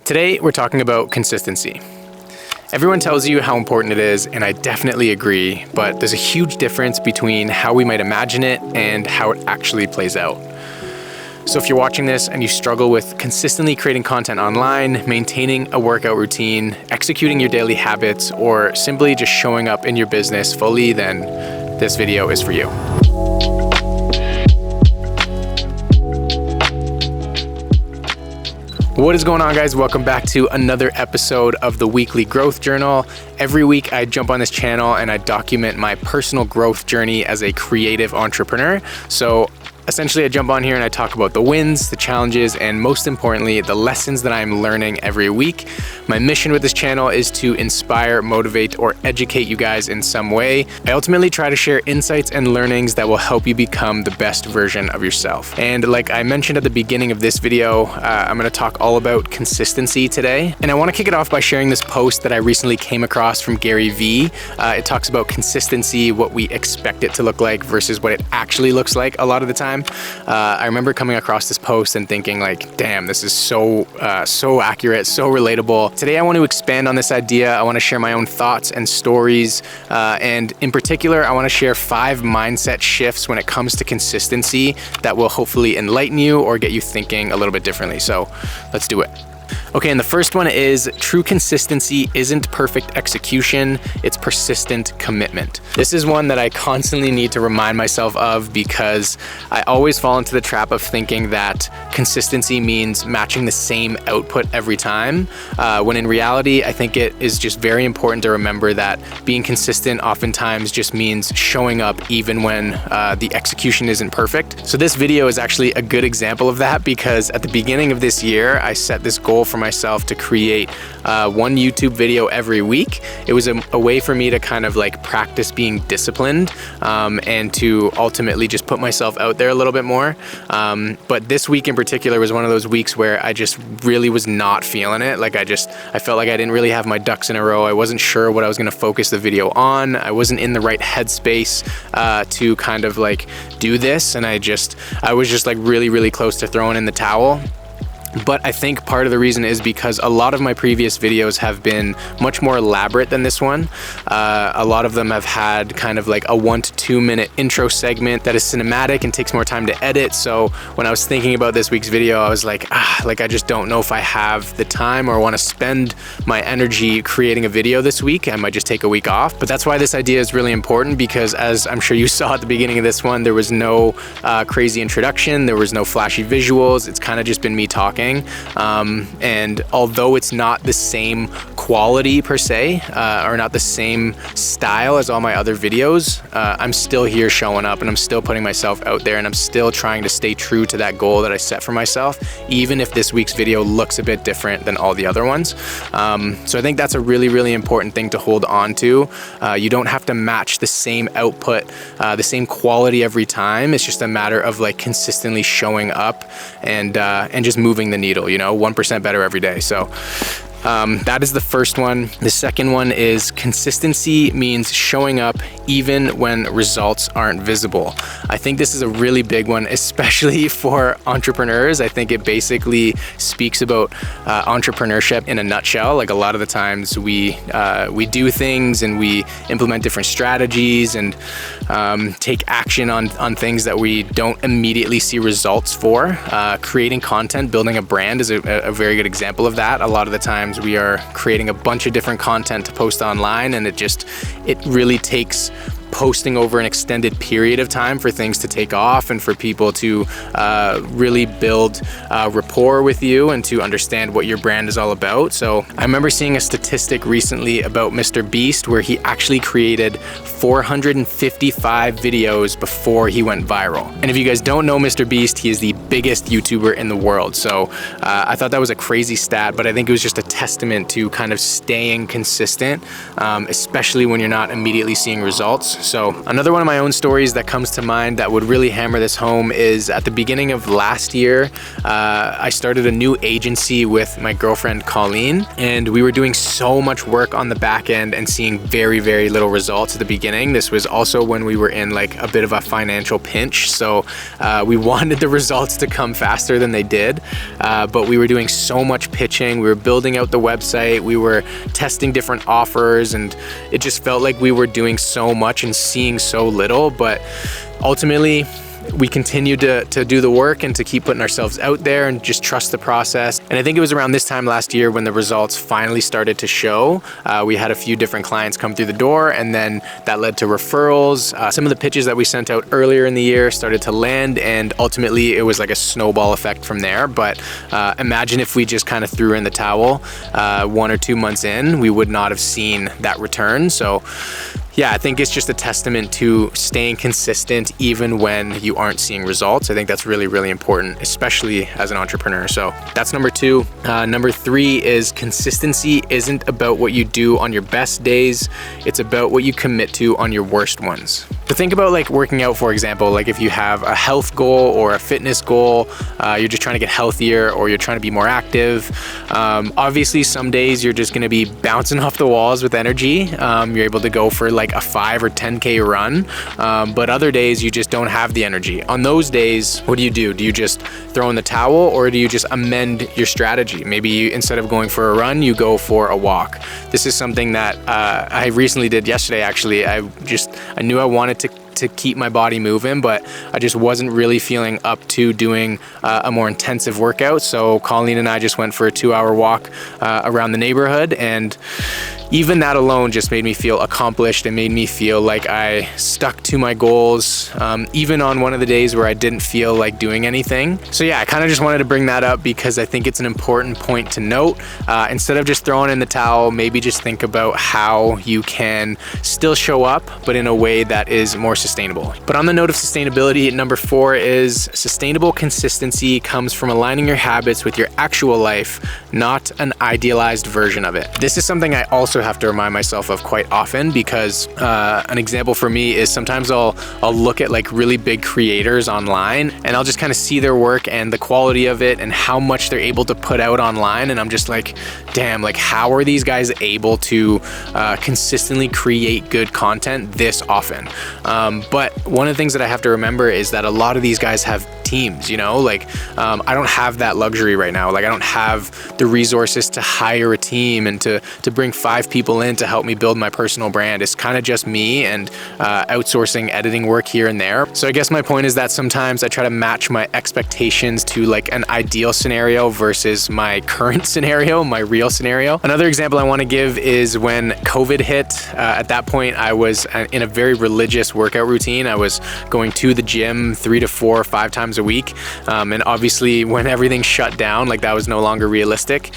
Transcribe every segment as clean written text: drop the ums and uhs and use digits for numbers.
Today, we're talking about consistency. Everyone tells you how important it is, and I definitely agree, but there's a huge difference between how we might imagine it and how it actually plays out. So if you're watching this and you struggle with consistently creating content online, maintaining a workout routine, executing your daily habits, or simply just showing up in your business fully, then this video is for you. What is going on, guys? Welcome back to another episode of the Weekly Growth Journal. Every week I jump on this channel and I document my personal growth journey as a creative entrepreneur. So essentially I jump on here and I talk about the wins, the challenges, and most importantly, the lessons that I'm learning every week. My mission with this channel is to inspire, motivate, or educate you guys in some way. I ultimately try to share insights and learnings that will help you become the best version of yourself. And like I mentioned at the beginning of this video, I'm gonna talk all about consistency today. And I wanna kick it off by sharing this post that I recently came across from Gary Vee. It talks about consistency, what we expect it to look like versus what it actually looks like a lot of the time. I remember coming across this post and thinking like, damn, this is so accurate, so relatable. Today I want to expand on this idea. I want to share my own thoughts and stories. And in particular, I want to share 5 mindset shifts when it comes to consistency that will hopefully enlighten you or get you thinking a little bit differently. So let's do it. Okay, and the first one is true consistency isn't perfect execution, it's persistent commitment. This is one that I constantly need to remind myself of because I always fall into the trap of thinking that consistency means matching the same output every time, when in reality, I think it is just very important to remember that being consistent oftentimes just means showing up even when the execution isn't perfect. So this video is actually a good example of that because at the beginning of this year, I set this goal for myself to create one YouTube video every week. It was a way for me to kind of like practice being disciplined and to ultimately just put myself out there a little bit more. But this week in particular was one of those weeks where I just really was not feeling it. Like I felt like I didn't really have my ducks in a row. I wasn't sure what I was going to focus the video on. I wasn't in the right headspace to kind of like do this. And I was just like really close to throwing in the towel. But I think part of the reason is because a lot of my previous videos have been much more elaborate than this one. A lot of them have had kind of like a 1 to 2 minute intro segment that is cinematic and takes more time to edit. So when I was thinking about this week's video, I was like, I just don't know if I have the time or want to spend my energy creating a video this week. I might just take a week off. But that's why this idea is really important because as I'm sure you saw at the beginning of this one, there was no crazy introduction. There was no flashy visuals. It's kind of just been me talking. And although it's not the same quality per se, or not the same style as all my other videos, I'm still here showing up and I'm still putting myself out there and I'm still trying to stay true to that goal that I set for myself, even if this week's video looks a bit different than all the other ones. So I think that's a really important thing to hold on to. You don't have to match the same output, the same quality every time. It's just a matter of like consistently showing up and just moving the needle, 1% better every day. So that is the first one. The second one is consistency means showing up even when results aren't visible. I think this is a really big one, especially for entrepreneurs. I think it basically speaks about entrepreneurship in a nutshell. Like a lot of the times we do things and we implement different strategies and take action on things that we don't immediately see results for. Creating content, building a brand is a very good example of that. A lot of the times we are creating a bunch of different content to post online and it really takes posting over an extended period of time for things to take off and for people to really build rapport with you and to understand what your brand is all about. So I remember seeing a statistic recently about Mr. Beast where he actually created 455 videos before he went viral. And if you guys don't know Mr. Beast, he is the biggest YouTuber in the world. So I thought that was a crazy stat, but I think it was just a testament to kind of staying consistent, especially when you're not immediately seeing results. So another one of my own stories that comes to mind that would really hammer this home is at the beginning of last year, I started a new agency with my girlfriend Colleen, and we were doing so much work on the back end and seeing very, very little results at the beginning. This was also when we were in like a bit of a financial pinch. So we wanted the results to come faster than they did, but we were doing so much pitching. We were building out the website. We were testing different offers, and it just felt like we were doing so much and seeing so little. But ultimately, we continued to do the work and to keep putting ourselves out there and just trust the process. And I think it was around this time last year when the results finally started to show. We had a few different clients come through the door, and then that led to referrals. Some of the pitches that we sent out earlier in the year started to land, and ultimately it was like a snowball effect from there. But imagine if we just kind of threw in the towel 1 or 2 months in, we would not have seen that return. So yeah, I think it's just a testament to staying consistent even when you aren't seeing results. I think that's really, really important, especially as an entrepreneur. So that's number 2. Number 3 is consistency isn't about what you do on your best days. It's about what you commit to on your worst ones. So think about like working out, for example, like if you have a health goal or a fitness goal, you're just trying to get healthier or you're trying to be more active. Obviously, some days you're just gonna be bouncing off the walls with energy. You're able to go for like a 5 or 10K run, but other days you just don't have the energy. On those days, what do? Do you just throw in the towel, or do you just amend your strategy? Maybe you, instead of going for a run, you go for a walk. This is something that I recently did yesterday, actually. I knew I wanted to keep my body moving, but I just wasn't really feeling up to doing a more intensive workout. So Colleen and I just went for a 2-hour walk around the neighborhood, and even that alone just made me feel accomplished and made me feel like I stuck to my goals, even on one of the days where I didn't feel like doing anything. So yeah, I kind of just wanted to bring that up because I think it's an important point to note. Instead of just throwing in the towel, maybe just think about how you can still show up, but in a way that is more sustainable. But on the note of sustainability, number 4 is sustainable consistency comes from aligning your habits with your actual life, not an idealized version of it. This is something I also have to remind myself of quite often, because an example for me is sometimes I'll look at like really big creators online, and I'll just kind of see their work and the quality of it and how much they're able to put out online, and I'm just like, damn, like how are these guys able to consistently create good content this often? But one of the things that I have to remember is that a lot of these guys have teams, you know, like I don't have that luxury right now. Like I don't have the resources to hire a team and to bring 5 people in to help me build my personal brand. It's kind of just me and outsourcing editing work here and there. So I guess my point is that sometimes I try to match my expectations to like an ideal scenario versus my current scenario, my real scenario. Another example I want to give is when COVID hit. At that point, I was in a very religious workout routine. I was going to the gym 3 to 4 or 5 times a week. And obviously when everything shut down, like that was no longer realistic.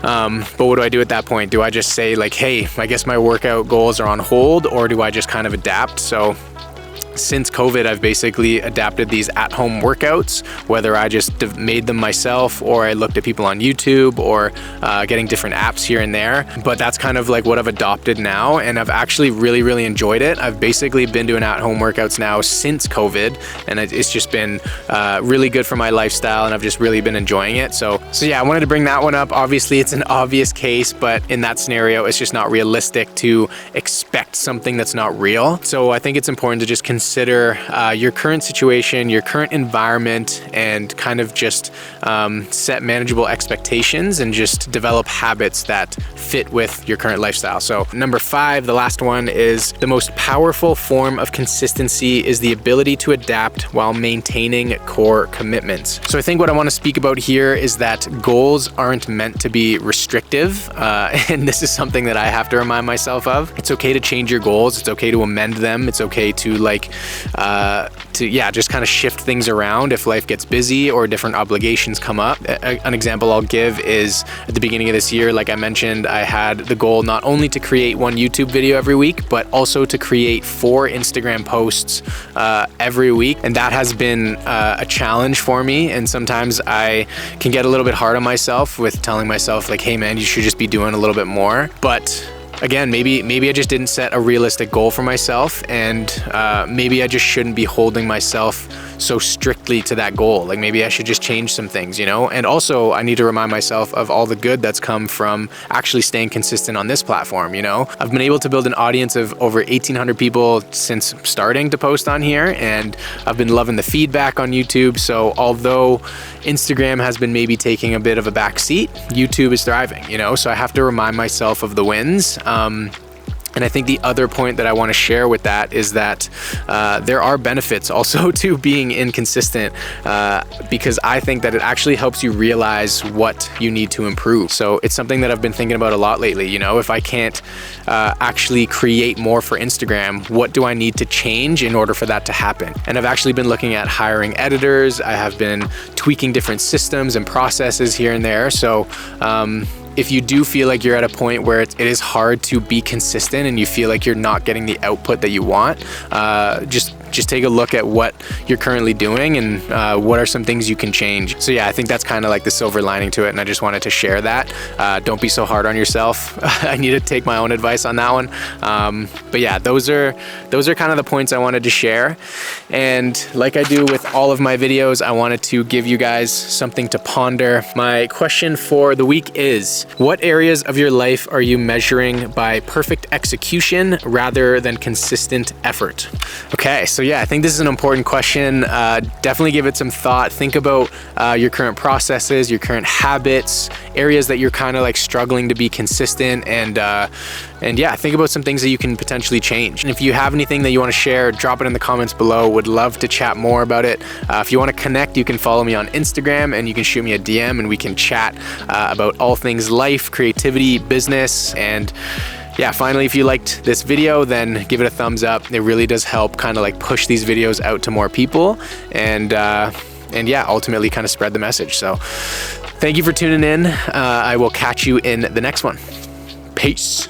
But what do I do at that point? Do I just say like, hey, I guess my workout goals are on hold, or do I just kind of adapt? So since COVID, I've basically adapted these at-home workouts, whether I just made them myself or I looked at people on YouTube or getting different apps here and there. But that's kind of like what I've adopted now, and I've actually really, really enjoyed it. I've basically been doing at-home workouts now since COVID, and it's just been really good for my lifestyle, and I've just really been enjoying it. So yeah, I wanted to bring that one up. Obviously, it's an obvious case, but in that scenario, it's just not realistic to expect something that's not real. So I think it's important to just consider your current situation, your current environment, and kind of just set manageable expectations and just develop habits that fit with your current lifestyle. So number 5, the last one, is the most powerful form of consistency is the ability to adapt while maintaining core commitments. So I think what I want to speak about here is that goals aren't meant to be restrictive. And this is something that I have to remind myself of. It's okay to change your goals. It's okay to amend them. It's okay to just kind of shift things around if life gets busy or different obligations come up. An example I'll give is at the beginning of this year, like I mentioned, I had the goal not only to create 1 YouTube video every week, but also to create 4 Instagram posts every week. And that has been a challenge for me. And sometimes I can get a little bit hard on myself with telling myself like, hey man, you should just be doing a little bit more. But again, maybe I just didn't set a realistic goal for myself, and maybe I just shouldn't be holding myself so strictly to that goal. Like maybe I should just change some things, you know? And also I need to remind myself of all the good that's come from actually staying consistent on this platform, you know? I've been able to build an audience of over 1,800 people since starting to post on here, and I've been loving the feedback on YouTube. So although Instagram has been maybe taking a bit of a back seat, YouTube is thriving, you know? So I have to remind myself of the wins. And I think the other point that I want to share with that is that there are benefits also to being inconsistent, because I think that it actually helps you realize what you need to improve. So it's something that I've been thinking about a lot lately. You know, if I can't actually create more for Instagram, what do I need to change in order for that to happen? And I've actually been looking at hiring editors. I have been tweaking different systems and processes here and there. So if you do feel like you're at a point where it is hard to be consistent and you feel like you're not getting the output that you want, just take a look at what you're currently doing and what are some things you can change. So yeah, I think that's kind of like the silver lining to it, and I just wanted to share that. Don't be so hard on yourself. I need to take my own advice on that one. But yeah, those are kind of the points I wanted to share. And like I do with all of my videos, I wanted to give you guys something to ponder. My question for the week is, what areas of your life are you measuring by perfect execution rather than consistent effort? Okay, so yeah, I think this is an important question. Definitely give it some thought. Think about your current processes, your current habits, areas that you're kind of like struggling to be consistent, and yeah, think about some things that you can potentially change. And if you have anything that you want to share, drop it in the comments below. Would love to chat more about it. If you want to connect, you can follow me on Instagram and you can shoot me a DM and we can chat about all things life, creativity, business, and yeah, finally, if you liked this video, then give it a thumbs up. It really does help kind of like push these videos out to more people, and yeah, ultimately kind of spread the message. So thank you for tuning in. I will catch you in the next one. Peace.